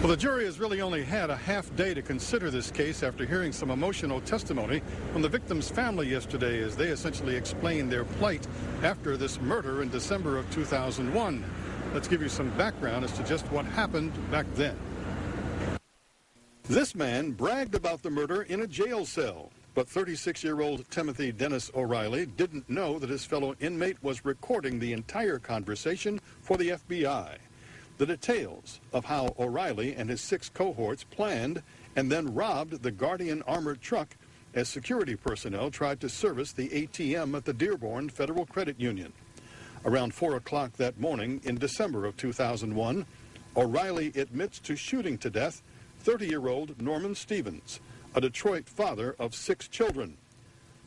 Well, the jury has really only had a half day to consider this case after hearing some emotional testimony from the victim's family yesterday as they essentially explained their plight after this murder in December of 2001. Let's give you some background as to just what happened back then. This man bragged about the murder in a jail cell, but 36-year-old Timothy Dennis O'Reilly didn't know that his fellow inmate was recording the entire conversation for the FBI. The details of how O'Reilly and his 6 cohorts planned and then robbed the Guardian armored truck as security personnel tried to service the ATM at the Dearborn Federal Credit Union. Around 4 o'clock that morning in December of 2001, O'Reilly admits to shooting to death 30-year-old Norman Stevens, a Detroit father of 6 children.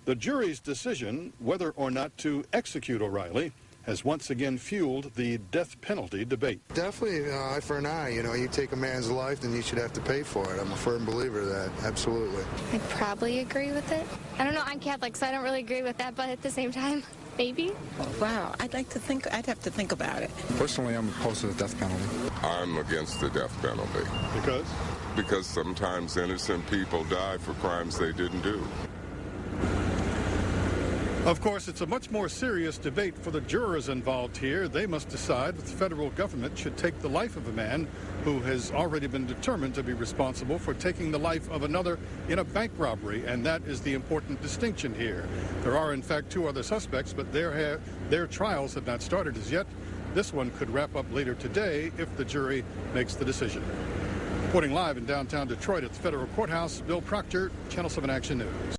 The jury's decision whether or not to execute O'Reilly has once again fueled the death penalty debate. Definitely eye for an eye. You know, you take a man's life, then you should have to pay for it. I'm a firm believer of that, absolutely. I'd probably agree with it. I don't know, I'm Catholic, so I don't really agree with that, but at the same time, maybe. Wow, I'd have to think about it. Personally, I'm opposed to the death penalty. I'm against the death penalty. Because? Because sometimes innocent people die for crimes they didn't do. Of course, it's a much more serious debate for the jurors involved here. They must decide if the federal government should take the life of a man who has already been determined to be responsible for taking the life of another in a bank robbery, and that is the important distinction here. There are, in fact, 2 other suspects, but their trials have not started as yet. This one could wrap up later today if the jury makes the decision. Reporting live in downtown Detroit at the federal courthouse, Bill Proctor, Channel 7 Action News.